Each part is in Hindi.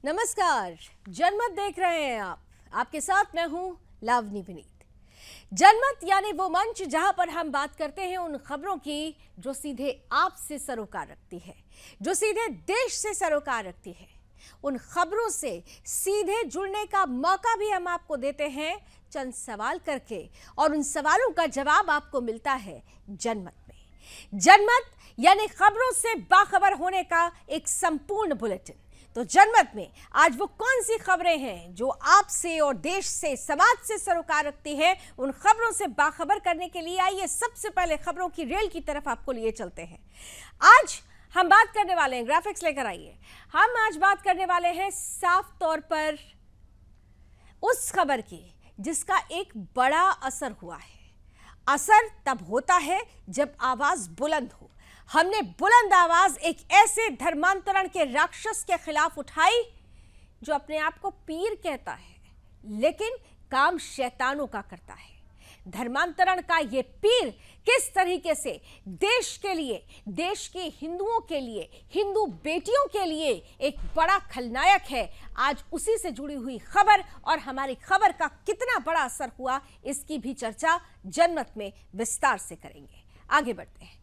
नमस्कार, जनमत देख रहे हैं आप। आपके साथ मैं हूं लावनी विनीत। जनमत यानी वो मंच जहां पर हम बात करते हैं उन खबरों की जो सीधे आपसे सरोकार रखती है, जो सीधे देश से सरोकार रखती है। उन खबरों से सीधे जुड़ने का मौका भी हम आपको देते हैं चंद सवाल करके, और उन सवालों का जवाब आपको मिलता है जनमत में। जनमत यानी खबरों से बाखबर होने का एक संपूर्ण बुलेटिन। तो जनमत में आज वो कौन सी खबरें हैं जो आपसे और देश से, समाज से सरोकार रखती है, उन खबरों से बाखबर करने के लिए आइए सबसे पहले खबरों की रेल की तरफ आपको लिए चलते हैं। आज हम बात करने वाले हैं, ग्राफिक्स लेकर आइए। हम आज बात करने वाले हैं साफ तौर पर उस खबर की जिसका एक बड़ा असर हुआ है। असर तब होता है जब आवाज बुलंद हो। हमने बुलंद आवाज एक ऐसे धर्मांतरण के राक्षस के खिलाफ उठाई जो अपने आप को पीर कहता है, लेकिन काम शैतानों का करता है। धर्मांतरण का ये पीर किस तरीके से देश के लिए, देश के हिंदुओं के लिए, हिंदू बेटियों के लिए एक बड़ा खलनायक है, आज उसी से जुड़ी हुई खबर और हमारी खबर का कितना बड़ा असर हुआ, इसकी भी चर्चा जनमत में विस्तार से करेंगे। आगे बढ़ते हैं।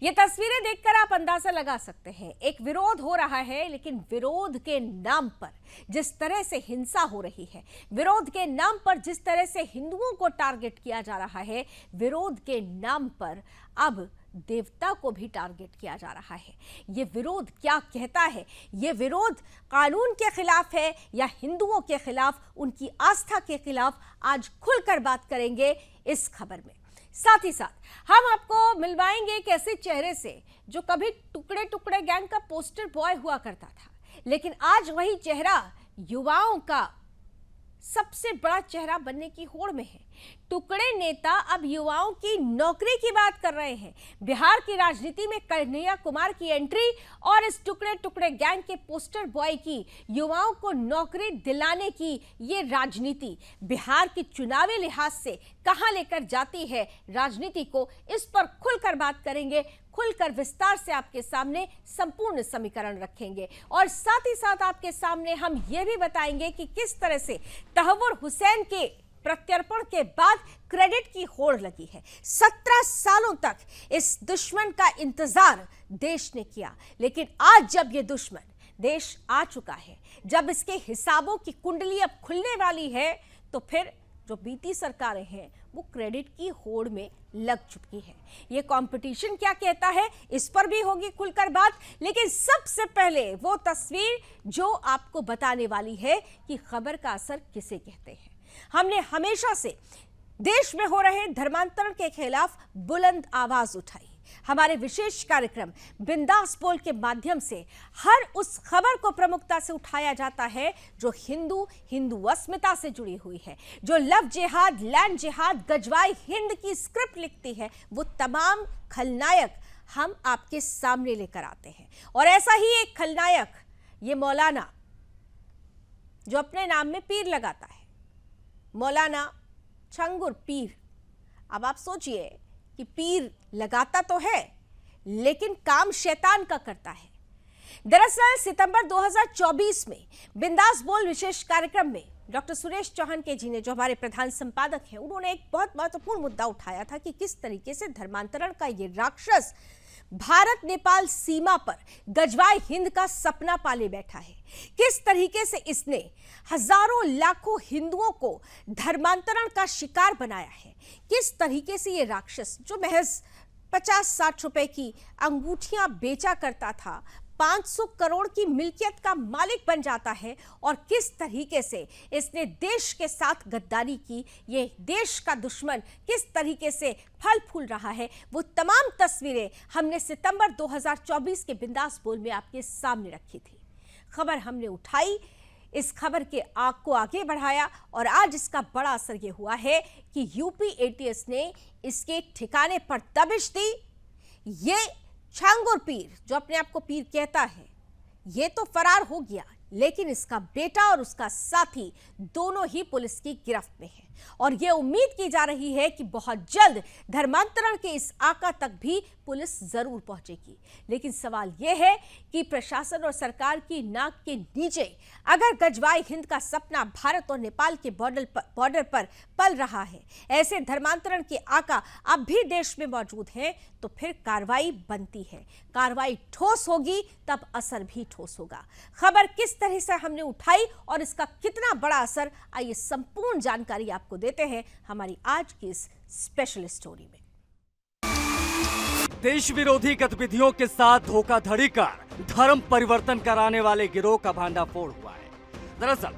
ये तस्वीरें देखकर आप अंदाजा लगा सकते हैं, एक विरोध हो रहा है, लेकिन विरोध के नाम पर जिस तरह से हिंसा हो रही है, विरोध के नाम पर जिस तरह से हिंदुओं को टारगेट किया जा रहा है, विरोध के नाम पर अब देवता को भी टारगेट किया जा रहा है। ये विरोध क्या कहता है? ये विरोध कानून के खिलाफ है या हिंदुओं के खिलाफ, उनकी आस्था के खिलाफ? आज खुलकर बात करेंगे इस खबर में। साथ ही साथ हम आपको मिलवाएंगे एक ऐसे चेहरे से जो कभी टुकड़े टुकड़े गैंग का पोस्टर बॉय हुआ करता था, लेकिन आज वही चेहरा युवाओं का सबसे बड़ा चेहरा बनने की होड़ में है। टुकड़े नेता अब युवाओं की नौकरी की बात कर रहे हैं। बिहार की राजनीति में कन्हैया कुमार की एंट्री और इस टुकड़े टुकड़े गैंग के पोस्टर बॉय की युवाओं को नौकरी दिलाने की ये राजनीति बिहार की चुनावी लिहाज से कहां लेकर जाती है राजनीति को, इस पर खुलकर बात करेंगे, खुलकर विस्तार से आपके सामने संपूर्ण समीकरण रखेंगे। और साथ ही साथ आपके सामने हम यह भी बताएंगे कि किस तरह से तहव्वुर हुसैन के प्रत्यर्पण के बाद क्रेडिट की होड़ लगी है। 17 सालों तक इस दुश्मन का इंतजार देश ने किया, लेकिन आज जब ये दुश्मन देश आ चुका है, जब इसके हिसाबों की कुंडली अब खुलने वाली है, तो फिर जो बीती सरकारें हैं वो क्रेडिट की होड़ में लग चुकी है। ये कंपटीशन क्या कहता है, इस पर भी होगी खुलकर बात, लेकिन सबसे पहले वो तस्वीर जो आपको बताने वाली है कि खबर का असर किसे कहते हैं। हमने हमेशा से देश में हो रहे धर्मांतरण के खिलाफ बुलंद आवाज उठाई। हमारे विशेष कार्यक्रम बिंदास बोल के माध्यम से हर उस खबर को प्रमुखता से उठाया जाता है जो हिंदू अस्मिता से जुड़ी हुई है, जो लव जिहाद, लैंड जिहाद, गजवाई हिंद की स्क्रिप्ट लिखती है। वो तमाम खलनायक हम आपके सामने लेकर आते हैं, और ऐसा ही एक खलनायक ये मौलाना जो अपने नाम में पीर लगाता है, मौलाना छंगुर पीर। अब आप सोचिए कि पीर लगाता तो है, लेकिन काम शैतान का करता है। दरअसल सितंबर 2024 में बिंदास बोल विशेष कार्यक्रम में डॉक्टर सुरेश चौहान के जी ने, जो हमारे प्रधान संपादक हैं, उन्होंने एक बहुत महत्वपूर्ण मुद्दा उठाया था कि किस तरीके से धर्मांतरण का ये राक्षस भारत नेपाल सीमा पर गजवाई हिंद का सपना पाले बैठा है। किस तरीके से इसने हजारों लाखों हिंदुओं को धर्मांतरण का शिकार बनाया है। किस तरीके से ये राक्षस जो महज 50-60 रुपए की अंगूठियां बेचा करता था, 500 करोड़ की मिल्कियत का मालिक बन जाता है, और किस तरीके से इसने देश के साथ गद्दारी की। ये देश का दुश्मन किस तरीके से फल फूल रहा है, वो तमाम तस्वीरें हमने सितंबर 2024 के बिंदास बोल में आपके सामने रखी थी। खबर हमने उठाई, इस खबर के आग को आगे बढ़ाया, और आज इसका बड़ा असर ये हुआ है कि यूपी एटीएस ने इसके ठिकाने पर दबिश दी। ये छंगुर पीर जो अपने आप को पीर कहता है, ये तो फरार हो गया, लेकिन इसका बेटा और उसका साथी दोनों ही पुलिस की गिरफ्त में है। और ये उम्मीद की जा रही है कि बहुत जल्द धर्मांतरण के इस आका तक भी पुलिस जरूर पहुंचेगी। लेकिन सवाल यह है कि प्रशासन और सरकार की नाक के नीचे अगर गजवाई हिंद का सपना भारत और नेपाल के बॉर्डर पर पल रहा है, ऐसे धर्मांतरण के आका अब भी देश में मौजूद हैं, तो फिर कार्रवाई बनती है। कार्रवाई ठोस होगी तब असर भी ठोस होगा। खबर किस तरह से हमने उठाई और इसका कितना बड़ा असर, आइए संपूर्ण जानकारी आपको देते हैं हमारी आज की इस स्पेशल स्टोरी में। देश विरोधी गतिविधियों के साथ धोखाधड़ी कर धर्म परिवर्तन कराने वाले गिरोह का भांडाफोड़ हुआ है। दरअसल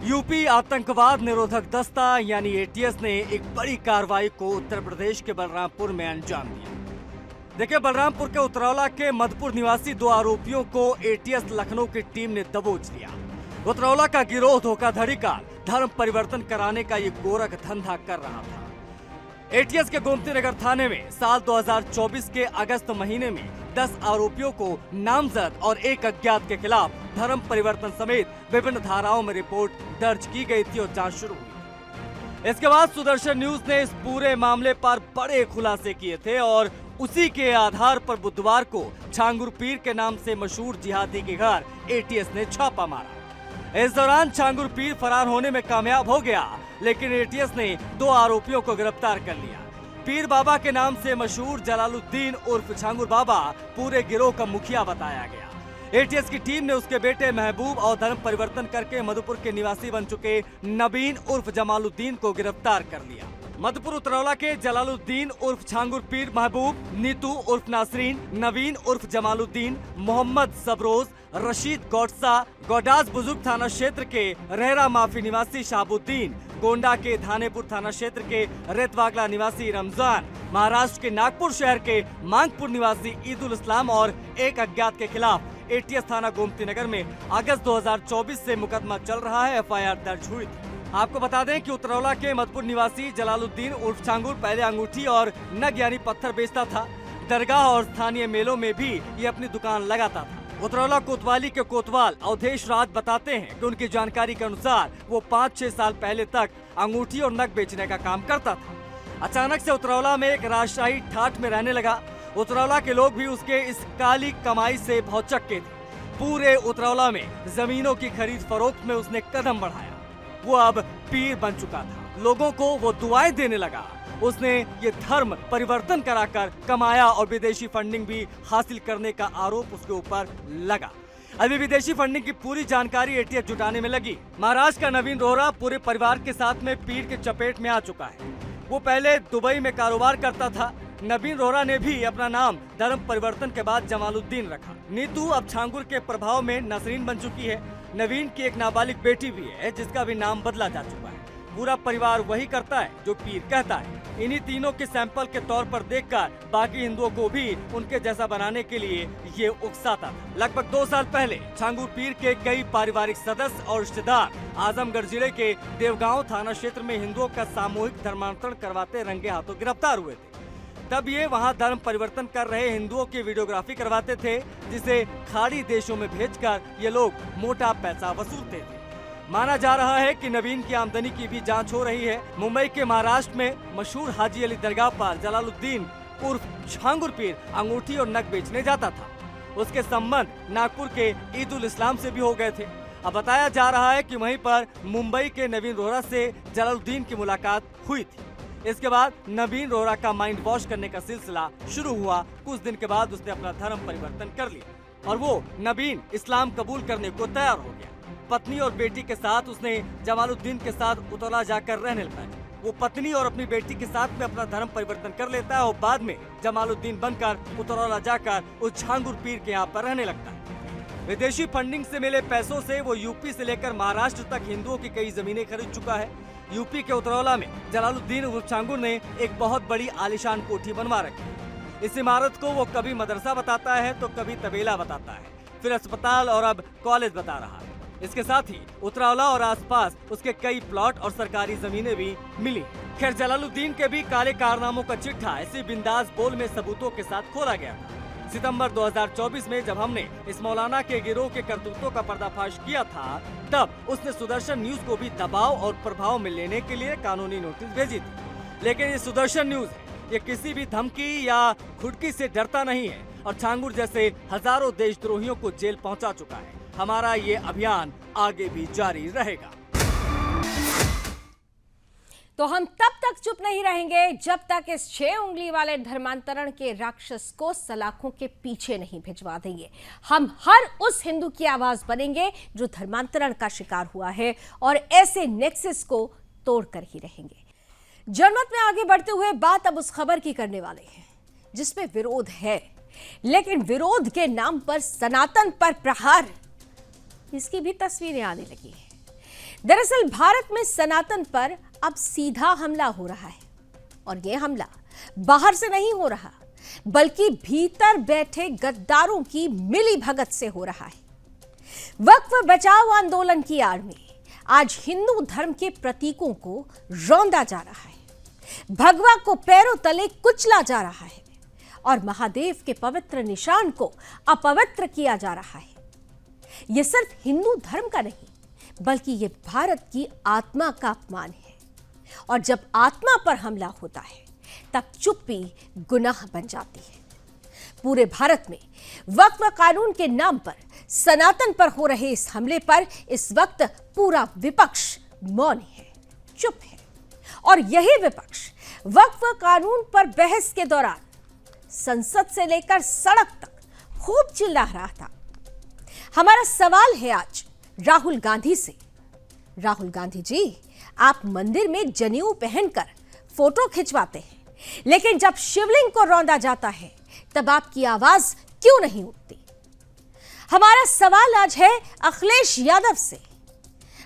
यूपी आतंकवाद निरोधक दस्ता यानी एटीएस ने एक बड़ी कार्रवाई को उत्तर प्रदेश के बलरामपुर में अंजाम दिया। देखिए, बलरामपुर के उतरौला के मधुपुर निवासी 2 आरोपियों को एटीएस लखनऊ की टीम ने दबोच लिया। उतरौला का गिरोह धोखाधड़ी का धर्म परिवर्तन कराने का ये गोरख धंधा कर रहा था। एटीएस के गोमती नगर थाने में साल 2024 के अगस्त महीने में 10 आरोपियों को नामजद और एक अज्ञात के खिलाफ धर्म परिवर्तन समेत विभिन्न धाराओं में रिपोर्ट दर्ज की गई थी और जांच शुरू हुई। इसके बाद सुदर्शन न्यूज ने इस पूरे मामले पर बड़े खुलासे किए थे और उसी के आधार पर बुधवार को छांगुर पीर के नाम से मशहूर जिहादी के घर एटीएस ने छापा मारा। इस दौरान छांगुर पीर फरार होने में कामयाब हो गया, लेकिन एटीएस ने 2 आरोपियों को गिरफ्तार कर लिया। पीर बाबा के नाम से मशहूर जलालुद्दीन उर्फ छांगुर बाबा पूरे गिरोह का मुखिया बताया गया। एटीएस की टीम ने उसके बेटे महबूब और धर्म परिवर्तन करके मधुपुर के निवासी बन चुके नवीन उर्फ जमालुद्दीन को गिरफ्तार कर लिया। मधुपुर उतरौला के जलालुद्दीन उर्फ छांगुर पीर, महबूब, नीतू उर्फ नासरीन, नवीन उर्फ जमालुद्दीन, मोहम्मद सबरोज, रशीद गौडसा, गौडास बुजुर्ग थाना क्षेत्र के रहरा माफी निवासी शाहबुद्दीन, गोंडा के धानेपुर थाना क्षेत्र के रेतवागला निवासी रमजान, महाराष्ट्र के नागपुर शहर के मांगपुर निवासी ईदुल इस्लाम और एक अज्ञात के खिलाफ एटीएस थाना गोमती नगर में अगस्त 2024 से मुकदमा चल रहा है। एफआईआर दर्ज हुई थी। आपको बता दें कि उतरौला के मधुपुर निवासी जलालुद्दीन उर्फ छांगुर पहले अंगूठी और नग यानी पत्थर बेचता था। दरगाह और स्थानीय मेलों में भी ये अपनी दुकान लगाता था। उतरौला कोतवाली के कोतवाल अवधेश राज बताते हैं कि उनकी जानकारी के अनुसार वो 5-6 साल पहले तक अंगूठी और नग बेचने का काम करता था। अचानक से उतरौला में एक राजशाही ठाठ में रहने लगा। उतरौला के लोग भी उसके इस काली कमाई से भौचक्के थे। पूरे उतरौला में जमीनों की खरीद फरोख्त में उसने कदम बढ़ाया। वो अब पीर बन चुका था। लोगों को वो दुआएं देने लगा। उसने ये धर्म परिवर्तन कराकर कमाया और विदेशी फंडिंग भी हासिल करने का आरोप उसके ऊपर लगा। अभी विदेशी फंडिंग की पूरी जानकारी एटीएस जुटाने में लगी। महाराष्ट्र का नवीन रोहरा पूरे परिवार के साथ में पीर के चपेट में आ चुका है। वो पहले दुबई में कारोबार करता था। नवीन रोहरा ने भी अपना नाम धर्म परिवर्तन के बाद जमालुद्दीन रखा। नीतू अब छांगुर के प्रभाव में नसरीन बन चुकी है। नवीन की एक नाबालिग बेटी भी है जिसका भी नाम बदला जा चुका है। पूरा परिवार वही करता है जो पीर कहता है। इन्हीं तीनों के सैंपल के तौर पर देखकर बाकी हिंदुओं को भी उनके जैसा बनाने के लिए ये उकसाता था। लगभग 2 साल पहले छांगुर पीर के कई पारिवारिक सदस्य और रिश्तेदार आजमगढ़ जिले के देवगांव थाना क्षेत्र में हिंदुओं का सामूहिक धर्मांतरण करवाते रंगे हाथों गिरफ्तार हुए थे। तब ये वहां धर्म परिवर्तन कर रहे हिंदुओं की वीडियोग्राफी करवाते थे, जिसे खाड़ी देशों में भेजकर ये लोग मोटा पैसा वसूलते थे। माना जा रहा है कि नवीन की आमदनी की भी जांच हो रही है। मुंबई के महाराष्ट्र में मशहूर हाजी अली दरगाह पर जलालुद्दीन उर्फ छांगुर पीर अंगूठी और नग बेचने जाता था। उसके संबंध नागपुर के ईदुल इस्लाम से भी हो गए थे। अब बताया जा रहा है कि वहीं पर मुंबई के नवीन रोहरा से जलालुद्दीन की मुलाकात हुई थी। इसके बाद नवीन रोहरा का माइंड वॉश करने का सिलसिला शुरू हुआ। कुछ दिन के बाद उसने अपना धर्म परिवर्तन कर लिया और वो नवीन इस्लाम कबूल करने को तैयार हो गया। पत्नी और बेटी के साथ उसने जमालुद्दीन के साथ उतरौला जाकर रहने लगा। वो पत्नी और अपनी बेटी के साथ में अपना धर्म परिवर्तन कर लेता है और बाद में जमालुद्दीन बनकर उतरौला जाकर उस छांगुर पीर के यहाँ पर रहने लगता है। विदेशी फंडिंग से मिले पैसों से वो यूपी से लेकर महाराष्ट्र तक हिंदुओं की कई जमीनें खरीद चुका है। यूपी के उतरौला में जलालुद्दीन उर्फ छांगुर ने एक बहुत बड़ी आलीशान कोठी बनवा रखी है। इस इमारत को वो कभी मदरसा बताता है तो कभी तबेला बताता है, फिर अस्पताल और अब कॉलेज बता रहा है। इसके साथ ही उतरौला और आसपास उसके कई प्लॉट और सरकारी जमीनें भी मिली। खैर, जलालुद्दीन के भी काले कारनामों का चिट्ठा इसी बिंदास बोल में सबूतों के साथ खोला गया था। सितंबर 2024 में जब हमने इस मौलाना के गिरोह के करतूतों का पर्दाफाश किया था, तब उसने सुदर्शन न्यूज को भी दबाव और प्रभाव में लेने के लिए कानूनी नोटिस भेजी थी। लेकिन ये सुदर्शन न्यूज है, ये किसी भी धमकी या खुटकी से डरता नहीं है और छांगुर जैसे हजारों देशद्रोहियों को जेल पहुंचा चुका है। हमारा ये अभियान आगे भी जारी रहेगा। तो हम तब तक चुप नहीं रहेंगे जब तक इस 6 उंगली वाले धर्मांतरण के राक्षस को सलाखों के पीछे नहीं भिजवा देंगे। हम हर उस हिंदू की आवाज बनेंगे जो धर्मांतरण का शिकार हुआ है और ऐसे नेक्सस को तोड़कर ही रहेंगे। जनमत में आगे बढ़ते हुए बात अब उस खबर की करने वाले हैं जिसमें विरोध है, लेकिन विरोध के नाम पर सनातन पर प्रहार, इसकी भी तस्वीरें आने लगी हैं। दरअसल भारत में सनातन पर अब सीधा हमला हो रहा है और यह हमला बाहर से नहीं हो रहा बल्कि भीतर बैठे गद्दारों की मिलीभगत से हो रहा है। वक्फ बचाओ आंदोलन की आड़ में आज हिंदू धर्म के प्रतीकों को रौंदा जा रहा है, भगवा को पैरों तले कुचला जा रहा है और महादेव के पवित्र निशान को अपवित्र किया जा रहा है। यह सिर्फ हिंदू धर्म का नहीं बल्कि यह भारत की आत्मा का अपमान है और जब आत्मा पर हमला होता है तब चुप्पी गुनाह बन जाती है। पूरे भारत में वक्फ कानून के नाम पर सनातन पर हो रहे इस हमले पर इस वक्त पूरा विपक्ष मौन है, चुप है और यही विपक्ष वक्फ कानून पर बहस के दौरान संसद से लेकर सड़क तक खूब चिल्ला रहा था। हमारा सवाल है आज राहुल गांधी से, राहुल गांधी जी, आप मंदिर में जनेऊ पहनकर फोटो खिंचवाते हैं, लेकिन जब शिवलिंग को रौंदा जाता है तब आपकी आवाज क्यों नहीं उठती? हमारा सवाल आज है अखिलेश यादव से।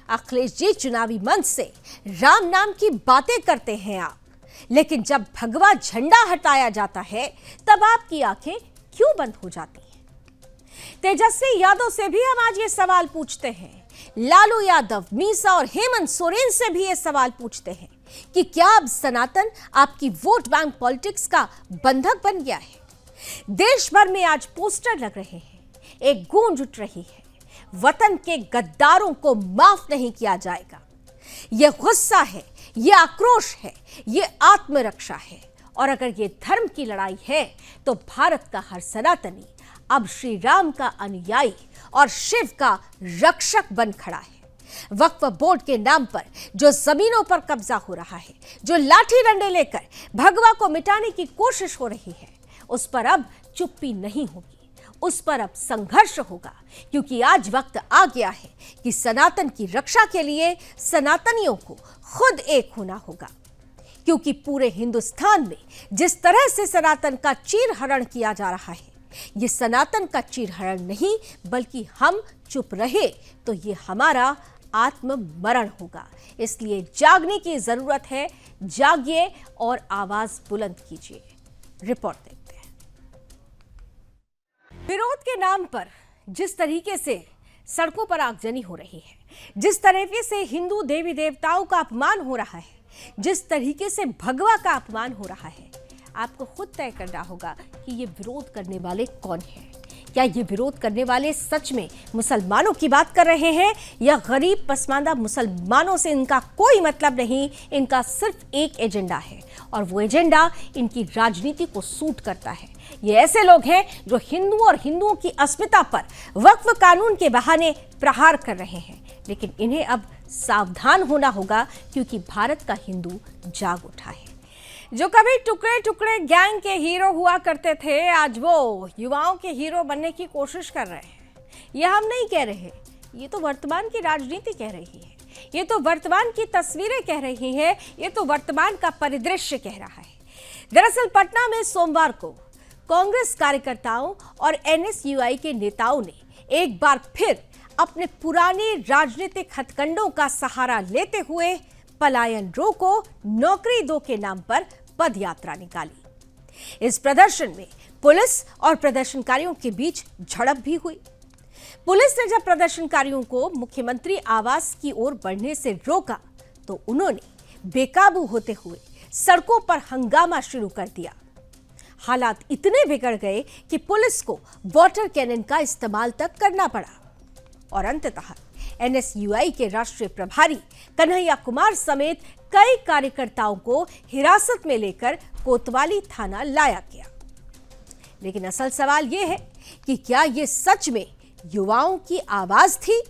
अखिलेश जी, चुनावी मंच से राम नाम की बातें करते हैं आप, लेकिन जब भगवा झंडा हटाया जाता है तब आपकी आंखें क्यों बंद हो जाती हैं? तेजस्वी यादव से भी हम आज ये सवाल पूछते हैं, लालू यादव, मीसा और हेमंत सोरेन से भी ये सवाल पूछते हैं कि क्या अब सनातन आपकी वोट बैंक पॉलिटिक्स का बंधक बन गया है? देश भर में आज पोस्टर लग रहे हैं, एक गूंज उठ रही है, वतन के गद्दारों को माफ नहीं किया जाएगा। यह गुस्सा है, यह आक्रोश है, यह आत्मरक्षा है और अगर यह धर्म की लड़ाई है तो भारत का हर सनातनी अब श्री राम का अनुयायी और शिव का रक्षक बन खड़ा है। वक्फ बोर्ड के नाम पर जो जमीनों पर कब्जा हो रहा है, जो लाठी डंडे लेकर भगवा को मिटाने की कोशिश हो रही है, उस पर अब चुप्पी नहीं होगी, उस पर अब संघर्ष होगा, क्योंकि आज वक्त आ गया है कि सनातन की रक्षा के लिए सनातनियों को खुद एक होना होगा। क्योंकि पूरे हिंदुस्तान में जिस तरह से सनातन का चीरहरण किया जा रहा है, ये सनातन का चीरहरण नहीं बल्कि हम चुप रहे तो ये हमारा आत्ममरण होगा। इसलिए जागने की जरूरत है, जागिए और आवाज बुलंद कीजिए। रिपोर्ट देखते हैं। विरोध के नाम पर जिस तरीके से सड़कों पर आगजनी हो रही है, जिस तरीके से हिंदू देवी देवताओं का अपमान हो रहा है, जिस तरीके से भगवा का अपमान हो रहा है, आपको खुद तय करना होगा कि ये विरोध करने वाले कौन हैं। क्या ये विरोध करने वाले सच में मुसलमानों की बात कर रहे हैं या गरीब पसमानदा मुसलमानों से इनका कोई मतलब नहीं, इनका सिर्फ एक एजेंडा है और वो एजेंडा इनकी राजनीति को सूट करता है। ये ऐसे लोग हैं जो हिंदू और हिंदुओं की अस्मिता पर वक्फ कानून के बहाने प्रहार कर रहे हैं, लेकिन इन्हें अब सावधान होना होगा क्योंकि भारत का हिंदू जाग उठा है। जो कभी टुकड़े टुकड़े गैंग के हीरो हुआ करते थे, आज वो युवाओं के हीरो बनने की कोशिश कर रहे हैं। यह हम नहीं कह रहे, ये तो वर्तमान की राजनीति कह रही है, ये तो वर्तमान की तस्वीरें कह रही हैं, ये तो वर्तमान का परिदृश्य कह रहा है। दरअसल पटना में सोमवार को कांग्रेस कार्यकर्ताओं और एनएसयूआई के नेताओं ने एक बार फिर अपने पुराने राजनीतिक हथकंडों का सहारा लेते हुए पलायन रोको, नौकरी दो के नाम पर पद यात्रा निकाली। इस प्रदर्शन में पुलिस और प्रदर्शनकारियों के बीच झड़प भी हुई। पुलिस ने जब प्रदर्शनकारियों को मुख्यमंत्री आवास की ओर बढ़ने से रोका तो उन्होंने बेकाबू होते हुए सड़कों पर हंगामा शुरू कर दिया। हालात इतने बिगड़ गए कि पुलिस को वाटर कैनन का इस्तेमाल तक करना पड़ा और अंततः एनएसयूआई के राष्ट्रीय प्रभारी कन्हैया कुमार समेत कई कार्यकर्ताओं को हिरासत में लेकर कोतवाली थाना लाया गया। लेकिन असल सवाल यह है कि क्या यह सच में युवाओं की आवाज थी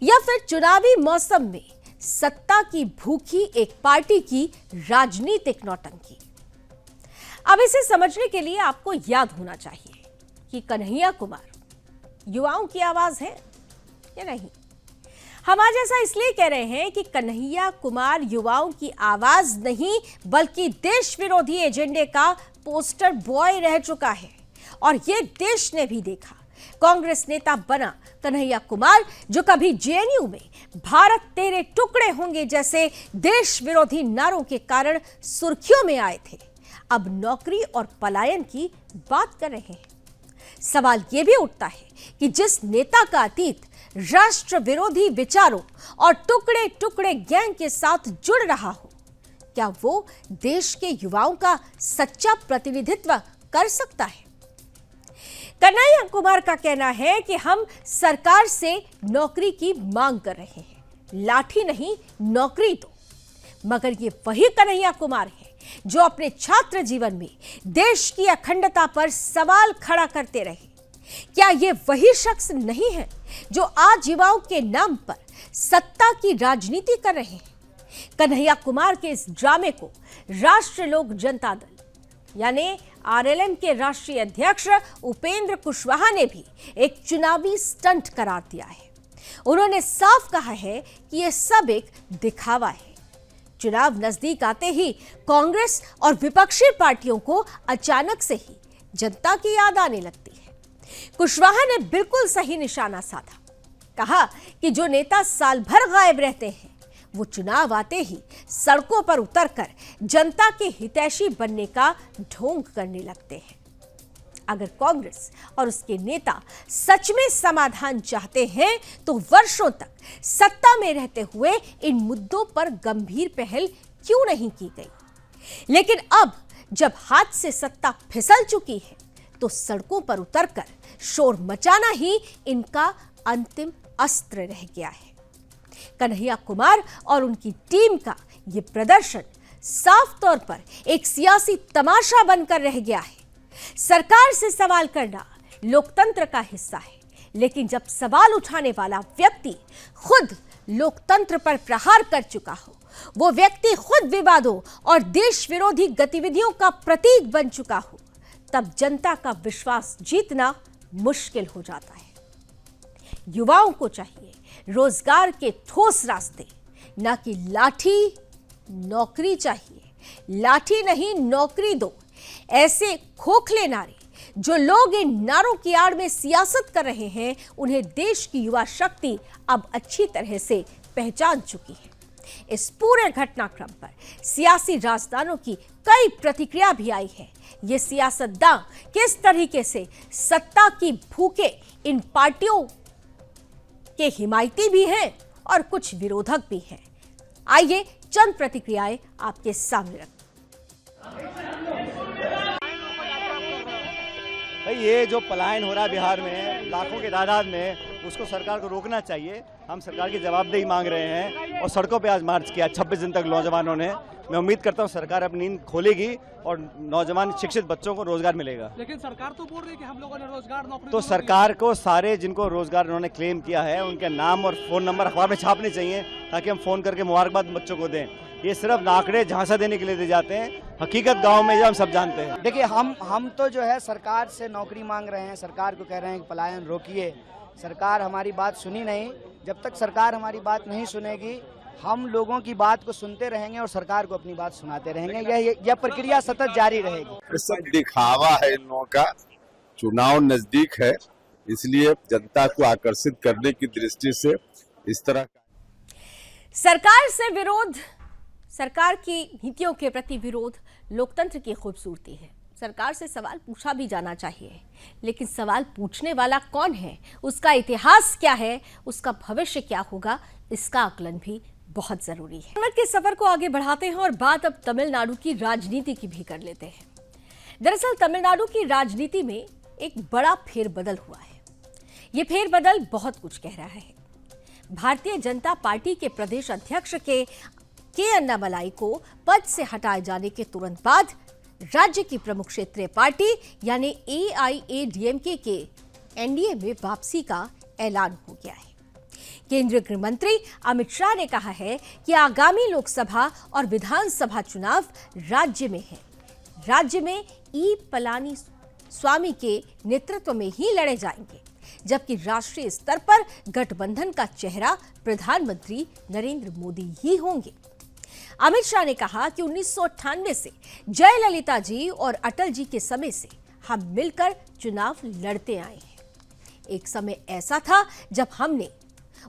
या फिर चुनावी मौसम में सत्ता की भूखी एक पार्टी की राजनीतिक नौटंकी। अब इसे समझने के लिए आपको याद होना चाहिए कि कन्हैया कुमार युवाओं की आवाज है या नहीं। हम आज ऐसा इसलिए कह रहे हैं कि कन्हैया कुमार युवाओं की आवाज नहीं बल्कि देश विरोधी एजेंडे का पोस्टर बॉय रह चुका है और ये देश ने भी देखा। कांग्रेस नेता बना कन्हैया कुमार जो कभी जेएनयू में भारत तेरे टुकड़े होंगे जैसे देश विरोधी नारों के कारण सुर्खियों में आए थे, अब नौकरी और पलायन की बात कर रहे हैं। सवाल यह भी उठता है कि जिस नेता का अतीत राष्ट्र विरोधी विचारों और टुकड़े टुकड़े गैंग के साथ जुड़ रहा हो, क्या वो देश के युवाओं का सच्चा प्रतिनिधित्व कर सकता है? कन्हैया कुमार का कहना है कि हम सरकार से नौकरी की मांग कर रहे हैं, लाठी नहीं नौकरी दो। मगर ये वही कन्हैया कुमार है जो अपने छात्र जीवन में देश की अखंडता पर सवाल खड़ा करते रहे। क्या ये वही शख्स नहीं है जो आज युवाओं के नाम पर सत्ता की राजनीति कर रहे हैं? कन्हैया कुमार के इस ड्रामे को राष्ट्र लोक जनता दल यानी आरएलएम के राष्ट्रीय अध्यक्ष उपेंद्र कुशवाहा ने भी एक चुनावी स्टंट करार दिया है। उन्होंने साफ कहा है कि यह सब एक दिखावा है। चुनाव नजदीक आते ही कांग्रेस और विपक्षी पार्टियों को अचानक से ही जनता की याद आने लगती है। कुशवाहा ने बिल्कुल सही निशाना साधा, कहा कि जो नेता साल भर गायब रहते हैं वो चुनाव आते ही सड़कों पर उतरकर जनता के हितैषी बनने का ढोंग करने लगते हैं। अगर कांग्रेस और उसके नेता सच में समाधान चाहते हैं तो वर्षों तक सत्ता में रहते हुए इन मुद्दों पर गंभीर पहल क्यों नहीं की गई? लेकिन अब जब हाथ से सत्ता फिसल चुकी है तो सड़कों पर उतरकर शोर मचाना ही इनका अंतिम अस्त्र रह गया है। कन्हैया कुमार और उनकी टीम का यह प्रदर्शन साफ तौर पर एक सियासी तमाशा बनकर रह गया है। सरकार से सवाल करना लोकतंत्र का हिस्सा है, लेकिन जब सवाल उठाने वाला व्यक्ति खुद लोकतंत्र पर प्रहार कर चुका हो, वो व्यक्ति खुद विवादों और देश विरोधी गतिविधियों का प्रतीक बन चुका हो, तब जनता का विश्वास जीतना मुश्किल हो जाता है। युवाओं को चाहिए रोजगार के ठोस रास्ते, ना कि लाठी नौकरी चाहिए। लाठी नहीं नौकरी दो। ऐसे खोखले नारे जो लोग इन नारों की आड़ में सियासत कर रहे हैं, उन्हें देश की युवा शक्ति अब अच्छी तरह से पहचान चुकी है। इस पूरे घटनाक्रम पर सियासी राजदानों की कई प्रतिक्रिया भी आई है। ये सियासतदान किस तरीके से सत्ता की भूखे इन पार्टियों के हिमायती भी हैं और कुछ विरोधक भी हैं। आइए चंद प्रतिक्रियाएं आपके सामने रखते। भाई ये जो पलायन हो रहा है बिहार में लाखों की तादाद में, उसको सरकार को रोकना चाहिए। हम सरकार की जवाबदेही मांग रहे हैं और सड़कों पे आज मार्च किया 26 दिन तक नौजवानों ने। मैं उम्मीद करता हूँ सरकार अपनी नींद खोलेगी और नौजवान शिक्षित बच्चों को रोजगार मिलेगा। लेकिन सरकार तो बोल रही है कि हम लोगों ने रोजगार नौकरी, तो सरकार को सारे जिनको रोजगार उन्होंने क्लेम किया है उनके नाम और फोन नंबर अखबार में छापने चाहिए ताकि हम फोन करके मुबारकबाद बच्चों को दें। ये सिर्फ नाकड़े झांसा देने के लिए दिए जाते हैं, हकीकत गाँव में जो हम सब जानते हैं। देखिए हम तो जो है सरकार से नौकरी मांग रहे हैं, सरकार को कह रहे हैं कि पलायन रोकिए। सरकार हमारी बात सुनी नहीं। जब तक सरकार हमारी बात नहीं सुनेगी हम लोगों की बात को सुनते रहेंगे और सरकार को अपनी बात सुनाते रहेंगे। यह प्रक्रिया सतत जारी रहेगी। सब दिखावा है इन लोगों का। चुनाव नजदीक है, इसलिए जनता को आकर्षित करने की दृष्टि से इस तरह सरकार से विरोध, सरकार की नीतियों के प्रति विरोध लोकतंत्र की खूबसूरती है। सरकार से सवाल पूछा भी जाना चाहिए, लेकिन सवाल पूछने वाला कौन है, उसका इतिहास क्या है, उसका भविष्य क्या होगा, इसका आकलन भी बहुत जरूरी है। के सफर को आगे बढ़ाते हैं और बात अब तमिलनाडु की राजनीति की भी कर लेते हैं। दरअसल तमिलनाडु की राजनीति में एक बड़ा फेरबदल हुआ है। ये फेरबदल बहुत कुछ कह रहा है। भारतीय जनता पार्टी के प्रदेश अध्यक्ष के अन्नामलाई को पद से हटाए जाने के तुरंत बाद राज्य की प्रमुख क्षेत्रीय पार्टी यानी AIADMK के एनडीए में वापसी का ऐलान हो गया है। केंद्रीय गृह मंत्री अमित शाह ने कहा है कि आगामी लोकसभा और विधानसभा चुनाव राज्य में है। राज्य में ई पलानी स्वामी के नेतृत्व में ही लड़े जाएंगे, जबकि राष्ट्रीय स्तर पर गठबंधन का चेहरा प्रधानमंत्री नरेंद्र मोदी ही होंगे। अमित शाह ने कहा कि 1998 से जयललिता जी और अटल जी के समय से हम मिलकर चुनाव लड़ते आए हैं। एक समय ऐसा था जब हमने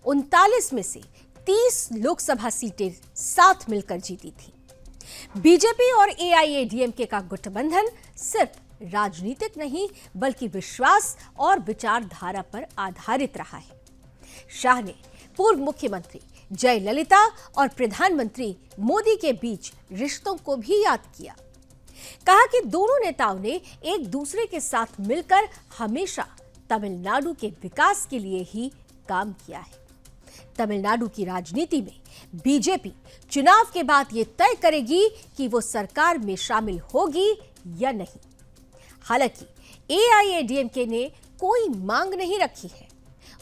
39 में से 30 लोकसभा सीटें साथ मिलकर जीती थी। बीजेपी और AIADMK का गठबंधन सिर्फ राजनीतिक नहीं बल्कि विश्वास और विचारधारा पर आधारित रहा है। शाह ने पूर्व मुख्यमंत्री जयललिता और प्रधानमंत्री मोदी के बीच रिश्तों को भी याद किया। कहा कि दोनों नेताओं ने एक दूसरे के साथ मिलकर हमेशा तमिलनाडु के विकास के लिए ही काम किया है। तमिलनाडु की राजनीति में बीजेपी चुनाव के बाद ये तय करेगी कि वो सरकार में शामिल होगी या नहीं। हालांकि AIADMK ने कोई मांग नहीं रखी है।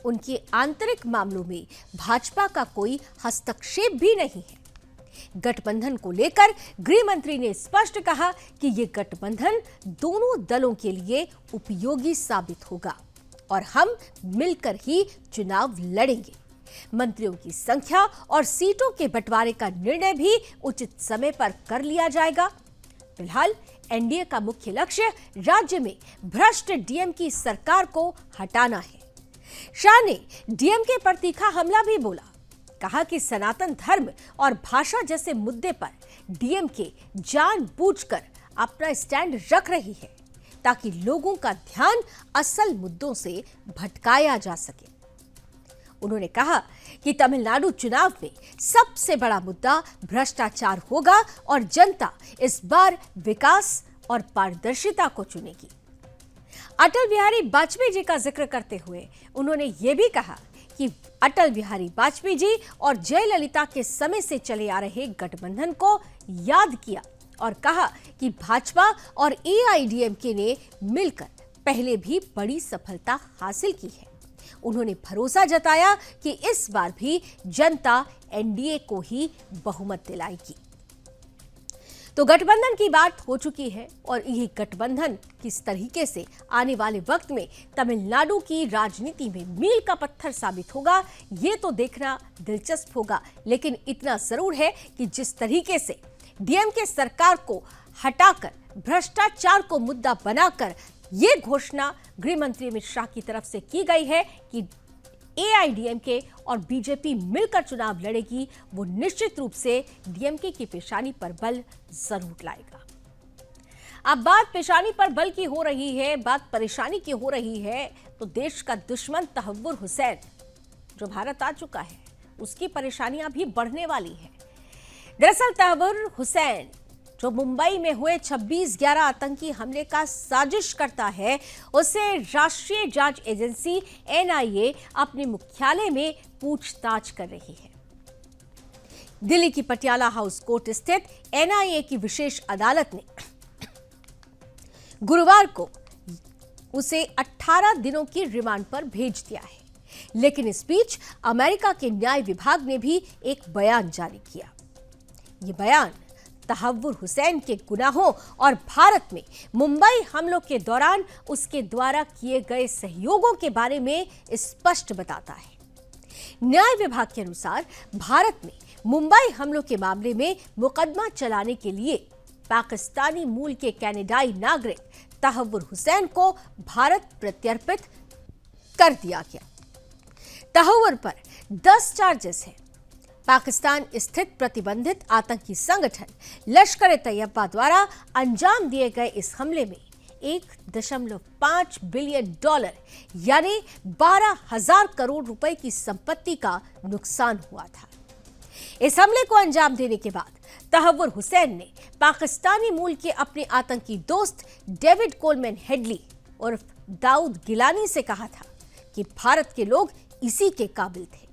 उनके आंतरिक मामलों में भाजपा का कोई हस्तक्षेप भी नहीं है। गठबंधन को लेकर गृह मंत्री ने स्पष्ट कहा कि ये गठबंधन दोनों दलों के लिए उपयोगी साबित होगा और हम मिलकर ही चुनाव लड़ेंगे। मंत्रियों की संख्या और सीटों के बंटवारे का निर्णय भी उचित समय पर कर लिया जाएगा। फिलहाल एनडीए का मुख्य लक्ष्य राज्य में भ्रष्ट डीएम की सरकार को हटाना है। शाह ने डीएमके पर तीखा हमला भी बोला। कहा कि सनातन धर्म और भाषा जैसे मुद्दे पर डीएमके जानबूझकर अपना स्टैंड रख रही है ताकि लोगों का ध्यान असल मुद्दों से भटकाया जा सके। उन्होंने कहा कि तमिलनाडु चुनाव में सबसे बड़ा मुद्दा भ्रष्टाचार होगा और जनता इस बार विकास और पारदर्शिता को चुनेगी। अटल बिहारी वाजपेयी जी का जिक्र करते हुए उन्होंने ये भी कहा कि अटल बिहारी वाजपेयी जी और जयललिता के समय से चले आ रहे गठबंधन को याद किया और कहा कि भाजपा और AIADMK ने मिलकर पहले भी बड़ी सफलता हासिल की है। उन्होंने भरोसा जताया कि इस बार भी जनता एनडीए को ही बहुमत दिलाएगी। तो गठबंधन की बात हो चुकी है और यह गठबंधन किस तरीके से आने वाले वक्त में तमिलनाडु की राजनीति में मील का पत्थर साबित होगा, ये तो देखना दिलचस्प होगा। लेकिन इतना जरूर है कि जिस तरीके से डीएमके सरकार को हटाकर भ्रष्टाचार को मुद्दा बनाकर ये घोषणा गृह मंत्री अमित शाह की तरफ से की गई है कि AIADMK और बीजेपी मिलकर चुनाव लड़ेगी, वो निश्चित रूप से डीएमके की पेशानी पर बल जरूर लाएगा। अब बात पेशानी पर बल की हो रही है, बात परेशानी की हो रही है, तो देश का दुश्मन तहव्वुर हुसैन जो भारत आ चुका है, उसकी परेशानियां भी बढ़ने वाली है। दरअसल तहव्वुर हुसैन जो मुंबई में हुए 26/11 आतंकी हमले का साजिश करता है, उसे राष्ट्रीय जांच एजेंसी NIA अपने मुख्यालय में पूछताछ कर रही है। दिल्ली की पटियाला हाउस कोर्ट स्थित NIA की विशेष अदालत ने गुरुवार को उसे 18 दिनों की रिमांड पर भेज दिया है। लेकिन इस बीच अमेरिका के न्याय विभाग ने भी एक बयान जारी किया। यह बयान तहव्वुर हुसैन के गुनाहों और भारत में मुंबई हमलों के दौरान उसके द्वारा किए गए सहयोगों के बारे में स्पष्ट बताता है। न्याय विभाग के अनुसार भारत में मुंबई हमलों के मामले में मुकदमा चलाने के लिए पाकिस्तानी मूल के कनाडाई नागरिक तहव्वुर हुसैन को भारत प्रत्यर्पित कर दिया गया। तहव्वुर पर 10 चार्जेस हैं। पाकिस्तान स्थित प्रतिबंधित आतंकी संगठन लश्कर ए तैयबा द्वारा अंजाम दिए गए इस हमले में $1.5 बिलियन यानी 12,000 करोड़ रुपए की संपत्ति का नुकसान हुआ था। इस हमले को अंजाम देने के बाद तहव्वुर हुसैन ने पाकिस्तानी मूल के अपने आतंकी दोस्त डेविड कोलमैन हेडली उर्फ दाऊद गिलानी से कहा था कि भारत के लोग इसी के काबिल थे।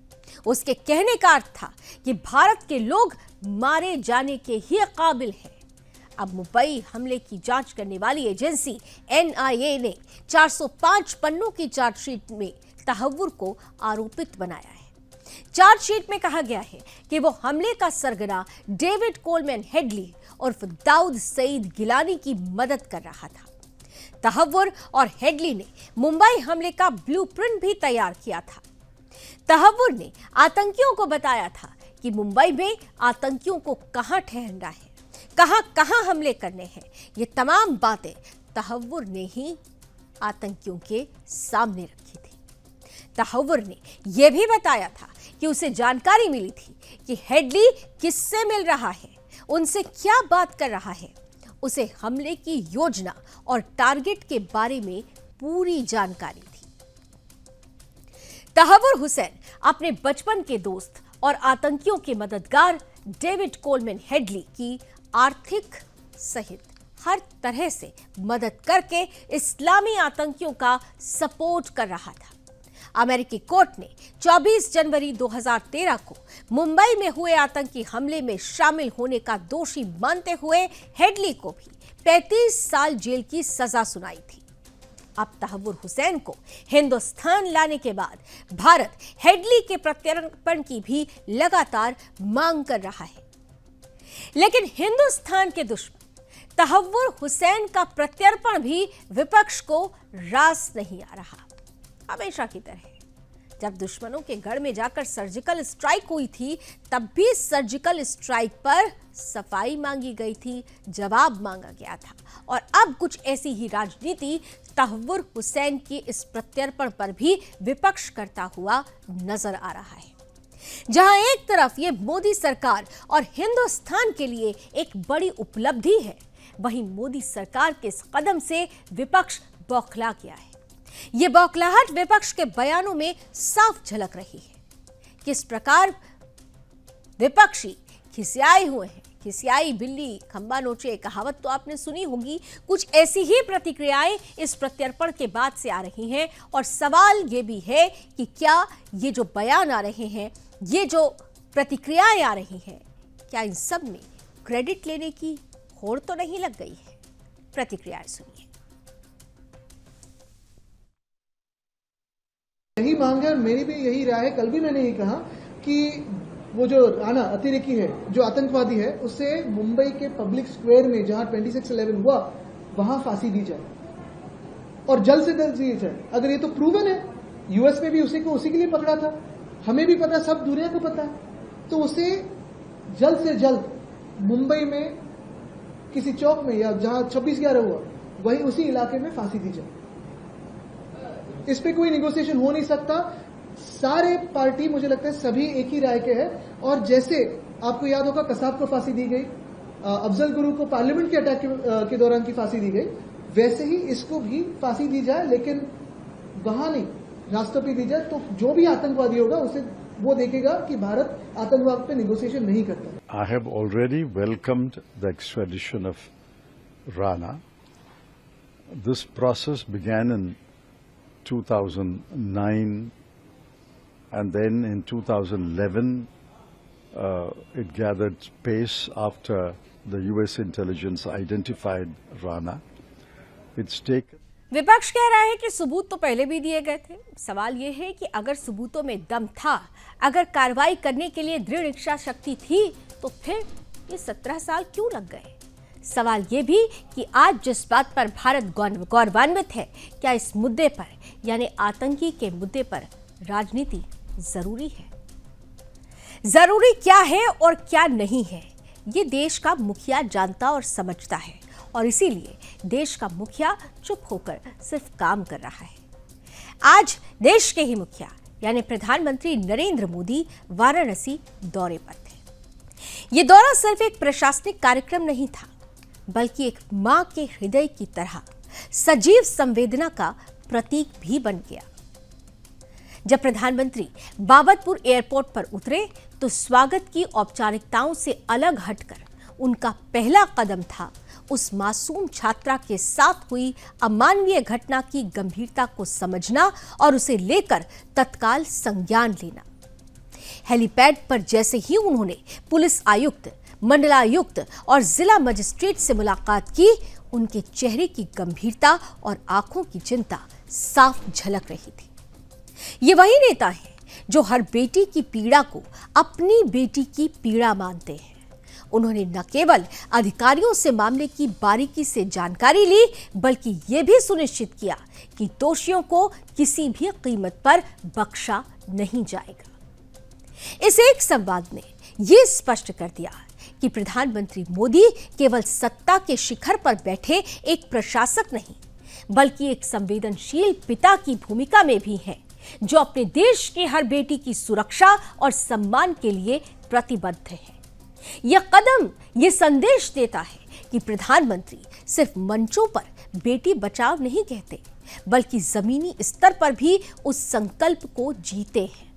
उसके कहने का अर्थ था कि भारत के लोग मारे जाने के ही काबिल हैं। अब मुंबई हमले की जांच करने वाली एजेंसी NIA ने 405 पन्नों की चार्जशीट में तहव्वुर को आरोपित बनाया है। चार्जशीट में कहा गया है कि वो हमले का सरगना डेविड कोलमैन हेडली उर्फ दाऊद सईद गिलानी की मदद कर रहा था। तहव्वुर और हेडली ने मुंबई हमले का ब्लूप्रिंट भी तैयार किया था। तहव्वुर ने आतंकियों को बताया था कि मुंबई में आतंकियों को कहां ठहरना है, कहां हमले करने हैं। ये तमाम बातें तहव्वुर ने ही आतंकियों के सामने रखी थी। तहव्वुर ने यह भी बताया था कि उसे जानकारी मिली थी कि हेडली किससे मिल रहा है, उनसे क्या बात कर रहा है। उसे हमले की योजना और टारगेट के बारे में पूरी जानकारी थी। तहव्वुर हुसैन अपने बचपन के दोस्त और आतंकियों के मददगार डेविड कोलमैन हेडली की आर्थिक सहित हर तरह से मदद करके इस्लामी आतंकियों का सपोर्ट कर रहा था। अमेरिकी कोर्ट ने 24 जनवरी 2013 को मुंबई में हुए आतंकी हमले में शामिल होने का दोषी मानते हुए हेडली को भी 35 साल जेल की सजा सुनाई थी। अब तहव्वुर हुसैन को हिंदुस्तान लाने के बाद भारत हेडली के प्रत्यर्पण की भी लगातार मांग कर रहा है, लेकिन हिंदुस्तान के दुश्मन तहव्वुर हुसैन का प्रत्यर्पण भी विपक्ष को रास नहीं आ रहा। हमेशा की तरह जब दुश्मनों के गढ़ में जाकर सर्जिकल स्ट्राइक हुई थी, तब भी सर्जिकल स्ट्राइक पर सफाई मांगी गई थी, जवाब मांगा गया था। और अब कुछ ऐसी ही राजनीति तहव्वुर हुसैन की इस प्रत्यर्पण पर भी विपक्ष करता हुआ नजर आ रहा है। जहां एक तरफ ये मोदी सरकार और हिंदुस्तान के लिए एक बड़ी उपलब्धि है, वहीं मोदी सरकार के इस कदम से विपक्ष बौखला गया है। ये बौखलाहट विपक्ष के बयानों में साफ झलक रही है। किस प्रकार विपक्षी खिसियाए हुए हैं। खिसियाई बिल्ली खंबा नोचे, कहावत तो आपने सुनी होगी। कुछ ऐसी ही प्रतिक्रियाएं इस प्रत्यर्पण के बाद से आ रही हैं और सवाल ये भी है कि क्या ये जो बयान आ रहे हैं, ये जो प्रतिक्रियाएं आ रही हैं, क्या इन सब में क्रेडिट लेने की होड़ तो नहीं लग गई है। प्रतिक्रियाएं सुनिए। यही मांग है और मेरी भी यही राय है। कल भी मैंने ये कहा कि वो जो राणा अतिरेकी है, जो आतंकवादी है, उसे मुंबई के पब्लिक स्क्वायर में जहां 26/11 हुआ वहां फांसी दी जाए और जल्द से जल्द दी जाए। अगर ये तो प्रूवन है, यूएस में भी उसी के लिए पकड़ा था, हमें भी पता, सब दुनिया को पता है, तो उसे जल्द से जल्द मुंबई में किसी चौक में या जहां 26/11 हुआ वहीं उसी इलाके में फांसी दी जाए। इस पे कोई निगोशिएशन हो नहीं सकता। सारे पार्टी मुझे लगता है सभी एक ही राय के हैं। और जैसे आपको याद होगा कसाब को फांसी दी गई, अफजल गुरु को पार्लियामेंट के अटैक के दौरान की फांसी दी गई, वैसे ही इसको भी फांसी दी जाए, लेकिन वहां नहीं, रास्तों पे दी जाए। तो जो भी आतंकवादी होगा उसे वो देखेगा कि भारत आतंकवाद पे निगोशिएशन नहीं करता। I have already welcomed the extradition of Rana. This process began in 2009 and then in 2011 it gathered pace after the US intelligence identified Rana. It's taken. विपक्ष कह रहा है कि सबूत तो पहले भी दिए गए थे। सवाल यह है कि अगर सबूतों में दम था, अगर कार्रवाई करने के लिए दृढ़ इच्छा शक्ति थी, तो फिर ये 17 साल क्यों लग गए। सवाल ये भी कि आज जिस बात पर भारत गौरवान्वित है, क्या इस मुद्दे पर यानी आतंकी के मुद्दे पर राजनीति जरूरी है? जरूरी क्या है और क्या नहीं है, ये देश का मुखिया जानता और समझता है, और इसीलिए देश का मुखिया चुप होकर सिर्फ काम कर रहा है। आज देश के ही मुखिया यानी प्रधानमंत्री नरेंद्र मोदी वाराणसी दौरे पर थे। ये दौरा सिर्फ एक प्रशासनिक कार्यक्रम नहीं था, बल्कि एक मां के हृदय की तरह सजीव संवेदना का प्रतीक भी बन गया। जब प्रधानमंत्री बाबतपुर एयरपोर्ट पर उतरे तो स्वागत की औपचारिकताओं से अलग हटकर उनका पहला कदम था उस मासूम छात्रा के साथ हुई अमानवीय घटना की गंभीरता को समझना और उसे लेकर तत्काल संज्ञान लेना। हेलीपैड पर जैसे ही उन्होंने पुलिस आयुक्त, मंडलायुक्त और जिला मजिस्ट्रेट से मुलाकात की, उनके चेहरे की गंभीरता और आंखों की चिंता साफ झलक रही थी। ये वही नेता हैं जो हर बेटी की पीड़ा को अपनी बेटी की पीड़ा मानते हैं। उन्होंने न केवल अधिकारियों से मामले की बारीकी से जानकारी ली, बल्कि ये भी सुनिश्चित किया कि दोषियों को किसी भी कीमत पर बख्शा नहीं जाएगा। इस एक संवाद ने ये स्पष्ट कर दिया कि प्रधानमंत्री मोदी केवल सत्ता के शिखर पर बैठे एक प्रशासक नहीं, बल्कि एक संवेदनशील पिता की भूमिका में भी हैं, जो अपने देश की हर बेटी की सुरक्षा और सम्मान के लिए प्रतिबद्ध है। यह कदम यह संदेश देता है कि प्रधानमंत्री सिर्फ मंचों पर बेटी बचाओ नहीं कहते, बल्कि जमीनी स्तर पर भी उस संकल्प को जीते हैं।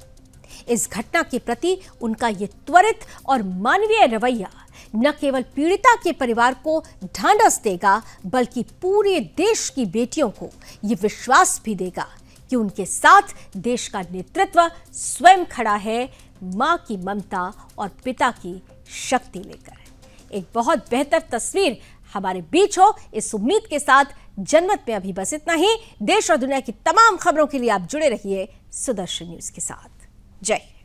इस घटना के प्रति उनका यह त्वरित और मानवीय रवैया न केवल पीड़िता के परिवार को ढांढस देगा, बल्कि पूरे देश की बेटियों को यह विश्वास भी देगा कि उनके साथ देश का नेतृत्व स्वयं खड़ा है, मां की ममता और पिता की शक्ति लेकर। एक बहुत बेहतर तस्वीर हमारे बीच हो, इस उम्मीद के साथ जनमत में अभी बस इतना ही। देश और दुनिया की तमाम खबरों के लिए आप जुड़े रहिए सुदर्शन न्यूज के साथ। जय।